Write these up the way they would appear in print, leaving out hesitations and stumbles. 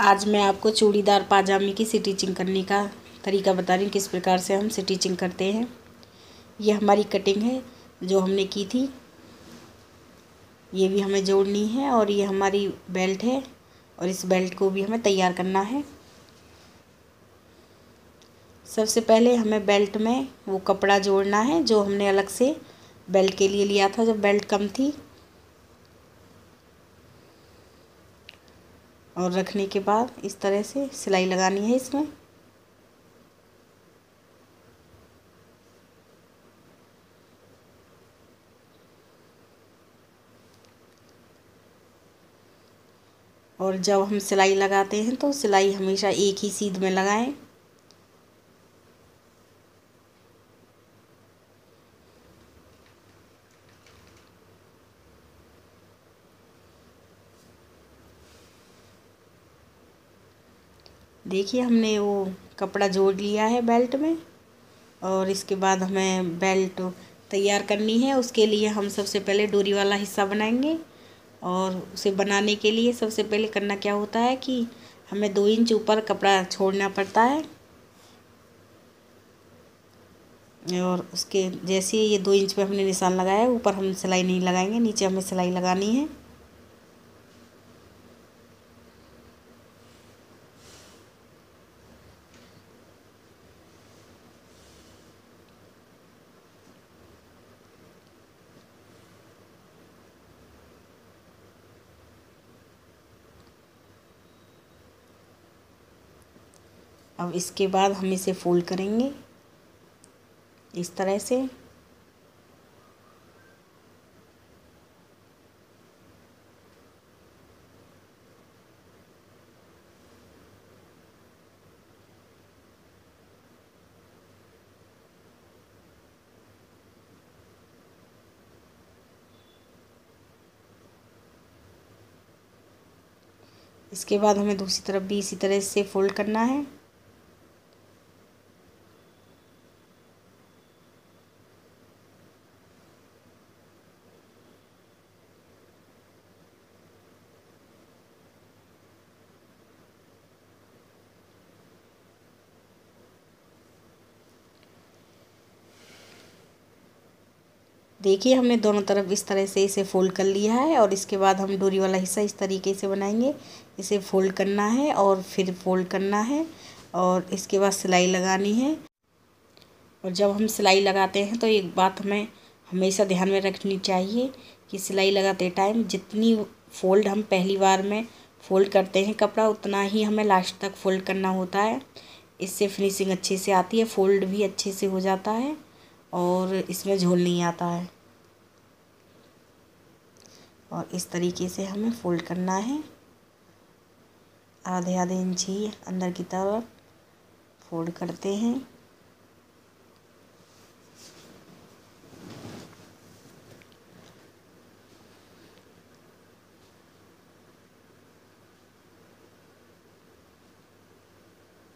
आज मैं आपको चूड़ीदार पाजामे की स्टिचिंग करने का तरीका बता रही हूँ, किस प्रकार से हम स्टिचिंग करते हैं। ये हमारी कटिंग है जो हमने की थी, ये भी हमें जोड़नी है। और ये हमारी बेल्ट है और इस बेल्ट को भी हमें तैयार करना है। सबसे पहले हमें बेल्ट में वो कपड़ा जोड़ना है जो हमने अलग से बेल्ट के लिए लिया था जब बेल्ट कम थी। और रखने के बाद इस तरह से सिलाई लगानी है इसमें। और जब हम सिलाई लगाते हैं तो सिलाई हमेशा एक ही सीध में लगाएं। देखिए हमने वो कपड़ा जोड़ लिया है बेल्ट में। और इसके बाद हमें बेल्ट तैयार करनी है। उसके लिए हम सबसे पहले डोरी वाला हिस्सा बनाएंगे। और उसे बनाने के लिए सबसे पहले करना क्या होता है कि हमें 2 इंच ऊपर कपड़ा छोड़ना पड़ता है। और उसके जैसे ये 2 इंच पे हमने निशान लगाया है, ऊपर हम सिलाई नहीं लगाएंगे, नीचे हमें सिलाई लगानी है। अब इसके बाद हम इसे फोल्ड करेंगे इस तरह से। इसके बाद हमें दूसरी तरफ भी इसी तरह से फोल्ड करना है। देखिए हमने दोनों तरफ इस तरह से इसे फोल्ड कर लिया है। और इसके बाद हम डोरी वाला हिस्सा इस तरीके से बनाएंगे। इसे फोल्ड करना है और फिर फोल्ड करना है और इसके बाद सिलाई लगानी है। और जब हम सिलाई लगाते हैं तो एक बात हमें हमेशा ध्यान में रखनी चाहिए कि सिलाई लगाते टाइम जितनी फोल्ड हम पहली बार में फोल्ड करते हैं कपड़ा, उतना ही हमें लास्ट तक फोल्ड करना होता है। इससे फिनिशिंग अच्छे से आती है, फोल्ड भी अच्छे से हो जाता है और इसमें झोल नहीं आता है। और इस तरीके से हमें फोल्ड करना है, आधे आधे इंच ही अंदर की तरफ फोल्ड करते हैं।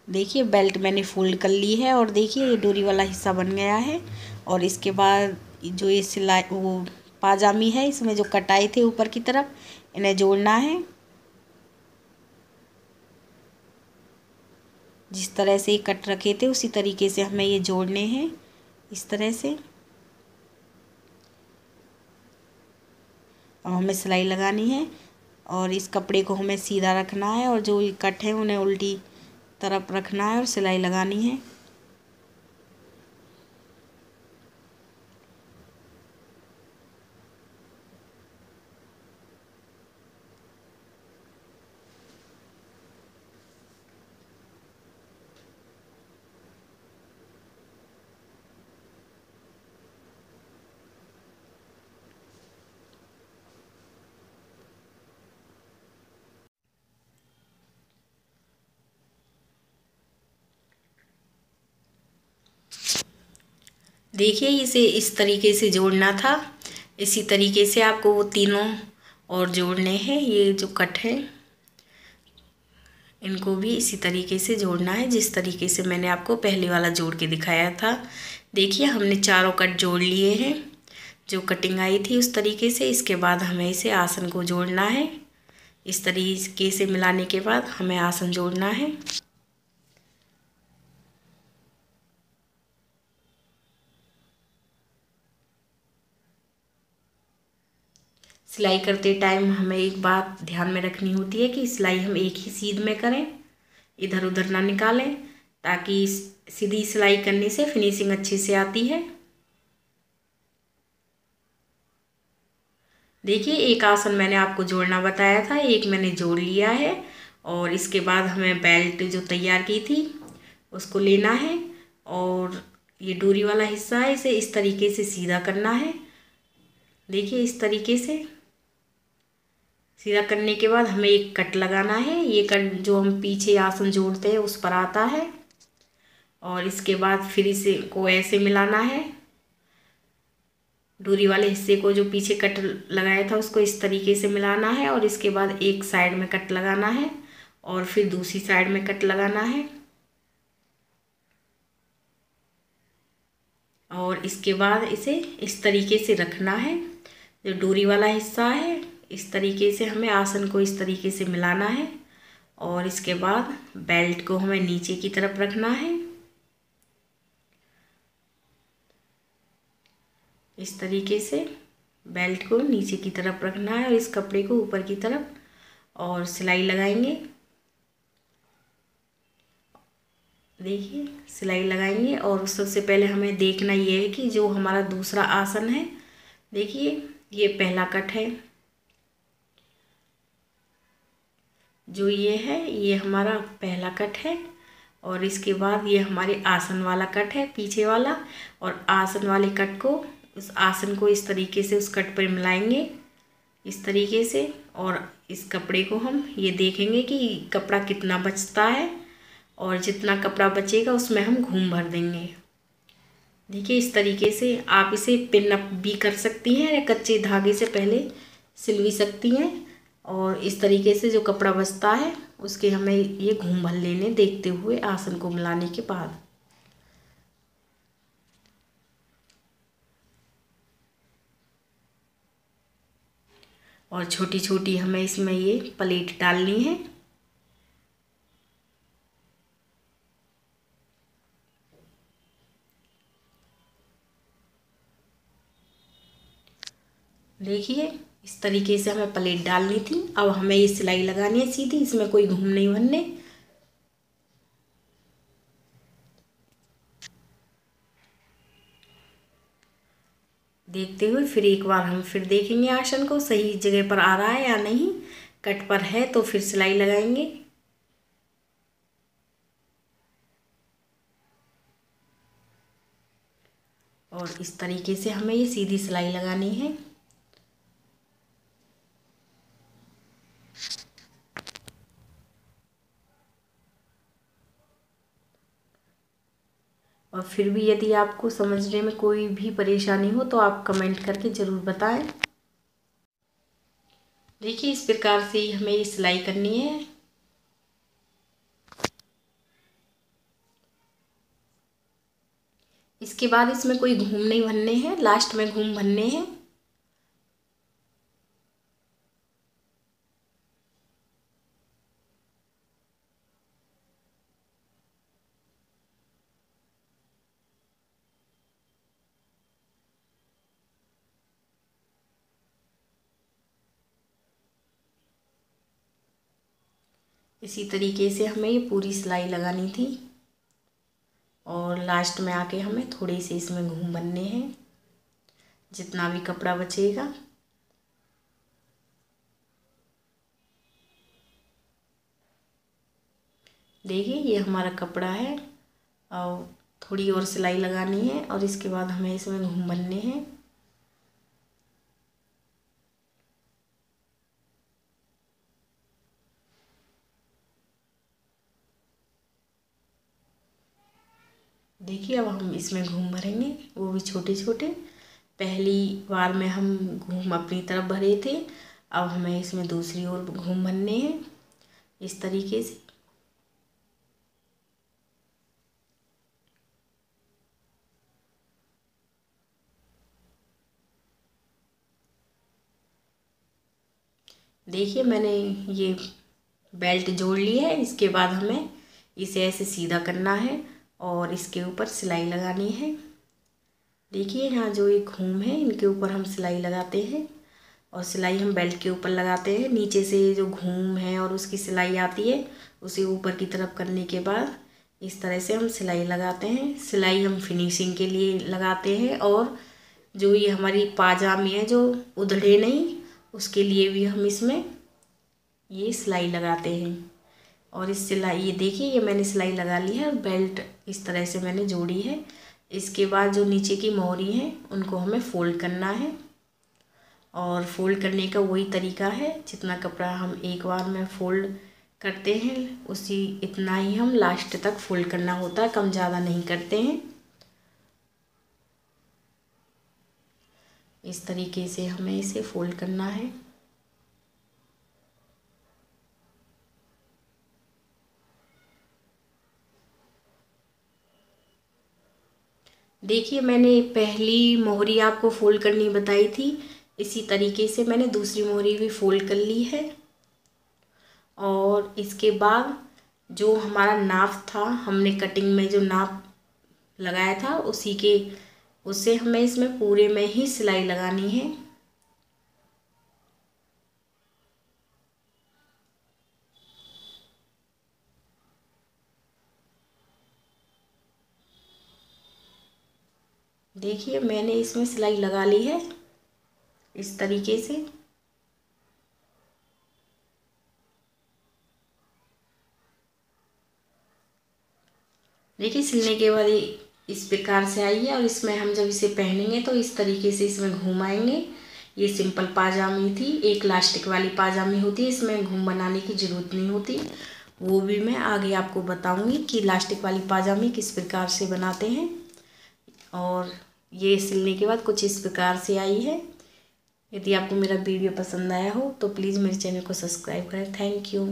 देखिए बेल्ट मैंने फोल्ड कर ली है और देखिए ये डोरी वाला हिस्सा बन गया है। और इसके बाद जो ये सिलाई वो पाजामी है, इसमें जो कटाई थे ऊपर की तरफ, इन्हें जोड़ना है। जिस तरह से ये कट रखे थे उसी तरीके से हमें ये जोड़ने हैं इस तरह से। अब हमें सिलाई लगानी है और इस कपड़े को हमें सीधा रखना है और जो ये कट है उन्हें उल्टी तरफ रखना है और सिलाई लगानी है। देखिए इसे इस तरीके से जोड़ना था। इसी तरीके से आपको वो तीनों और जोड़ने हैं। ये जो कट है इनको भी इसी तरीके से जोड़ना है जिस तरीके से मैंने आपको पहले वाला जोड़ के दिखाया था। देखिए हमने चारों कट जोड़ लिए हैं जो कटिंग आई थी उस तरीके से। इसके बाद हमें इसे आसन को जोड़ना है इस तरीके से मिलाने के बाद हमें आसन जोड़ना है। सिलाई करते टाइम हमें एक बात ध्यान में रखनी होती है कि सिलाई हम एक ही सीध में करें, इधर उधर ना निकालें, ताकि सीधी सिलाई करने से फिनिशिंग अच्छे से आती है। देखिए, एक आसन मैंने आपको जोड़ना बताया था, एक मैंने जोड़ लिया है। और इसके बाद हमें बेल्ट जो तैयार की थी उसको लेना है और ये डोरी वाला हिस्सा है, इसे इस तरीके से सीधा करना है। देखिए, इस तरीके से सीधा करने के बाद हमें एक कट लगाना है। ये कट जो हम पीछे आसन जोड़ते हैं उस पर आता है। और इसके बाद फिर इसे को ऐसे मिलाना है, डोरी वाले हिस्से को जो पीछे कट लगाया था उसको इस तरीके से मिलाना है। और इसके बाद एक साइड में कट लगाना है और फिर दूसरी साइड में कट लगाना है। और इसके बाद इसे इस तरीके से रखना है। जो डोरी वाला हिस्सा है इस तरीके से हमें आसन को इस तरीके से मिलाना है। और इसके बाद बेल्ट को हमें नीचे की तरफ रखना है, इस तरीके से बेल्ट को नीचे की तरफ रखना है और इस कपड़े को ऊपर की तरफ, और सिलाई लगाएंगे। देखिए, सिलाई लगाएंगे। और सबसे पहले हमें देखना ये है कि जो हमारा दूसरा आसन है, देखिए ये पहला कट है, जो ये है ये हमारा पहला कट है। और इसके बाद ये हमारे आसन वाला कट है पीछे वाला। और आसन वाले कट को, उस आसन को इस तरीके से उस कट पर मिलाएंगे, इस तरीके से। और इस कपड़े को हम ये देखेंगे कि कपड़ा कितना बचता है, और जितना कपड़ा बचेगा उसमें हम घूम भर देंगे। देखिए, इस तरीके से आप इसे पिन अप भी कर सकती हैं या कच्चे धागे से पहले सिल भी सकती हैं। और इस तरीके से जो कपड़ा बचता है उसके हमें ये घूम भर लेने, देखते हुए आसन को मिलाने के बाद। और छोटी छोटी हमें इसमें ये प्लेट डालनी है। देखिए, इस तरीके से हमें प्लेट डालनी थी। अब हमें ये सिलाई लगानी है सीधी, इसमें कोई घूम नहीं भरने। देखते हुए फिर एक बार हम फिर देखेंगे आसन को सही जगह पर आ रहा है या नहीं। कट पर है तो फिर सिलाई लगाएंगे। और इस तरीके से हमें ये सीधी सिलाई लगानी है। और फिर भी यदि आपको समझने में कोई भी परेशानी हो तो आप कमेंट करके ज़रूर बताएं। देखिए, इस प्रकार से ही हमें ये सिलाई करनी है। इसके बाद इसमें कोई घूम नहीं भरने हैं, लास्ट में घूम भरने हैं। इसी तरीके से हमें ये पूरी सिलाई लगानी थी। और लास्ट में आके हमें थोड़े से इसमें घूम बनने हैं, जितना भी कपड़ा बचेगा। देखिए, ये हमारा कपड़ा है और थोड़ी और सिलाई लगानी है और इसके बाद हमें इसमें घूम बनने हैं। देखिए, अब हम इसमें घूम भरेंगे, वो भी छोटे छोटे। पहली बार में हम घूम अपनी तरफ भरे थे, अब हमें इसमें दूसरी ओर घूम भरने हैं, इस तरीके से। देखिए मैंने ये बेल्ट जोड़ ली है। इसके बाद हमें इसे ऐसे सीधा करना है और इसके ऊपर सिलाई लगानी है। देखिए यहाँ जो ये घूम है इनके ऊपर हम सिलाई लगाते हैं और सिलाई हम बेल्ट के ऊपर लगाते हैं। नीचे से जो घूम है और उसकी सिलाई आती है उसे ऊपर की तरफ करने के बाद इस तरह से हम सिलाई लगाते हैं। सिलाई हम फिनिशिंग के लिए लगाते हैं और जो ये हमारी पाजामी है जो उधड़े नहीं उसके लिए भी हम इसमें ये सिलाई लगाते हैं। और इस सिलाई ये देखिए ये मैंने सिलाई लगा ली है और बेल्ट इस तरह से मैंने जोड़ी है। इसके बाद जो नीचे की मोहरी है उनको हमें फ़ोल्ड करना है और फ़ोल्ड करने का वही तरीका है, जितना कपड़ा हम एक बार में फ़ोल्ड करते हैं उसी इतना ही हम लास्ट तक फ़ोल्ड करना होता है, कम ज़्यादा नहीं करते हैं। इस तरीके से हमें इसे फ़ोल्ड करना है। देखिए मैंने पहली मोहरी आपको फ़ोल्ड करनी बताई थी, इसी तरीके से मैंने दूसरी मोहरी भी फ़ोल्ड कर ली है। और इसके बाद जो हमारा नाप था, हमने कटिंग में जो नाप लगाया था उससे हमें इसमें पूरे में ही सिलाई लगानी है। देखिए मैंने इसमें सिलाई लगा ली है इस तरीके से। देखिए सिलने के बाद ये इस प्रकार से आई है और इसमें हम जब इसे पहनेंगे तो इस तरीके से इसमें घुमाएंगे। ये सिंपल पाजामी थी, एक इलास्टिक वाली पाजामी होती है, इसमें घूम बनाने की ज़रूरत नहीं होती। वो भी मैं आगे आपको बताऊंगी कि इलास्टिक वाली पाजामी किस प्रकार से बनाते हैं। और ये सिलने के बाद कुछ इस प्रकार से आई है। यदि आपको मेरा वीडियो पसंद आया हो तो प्लीज़ मेरे चैनल को सब्सक्राइब करें। Thank you.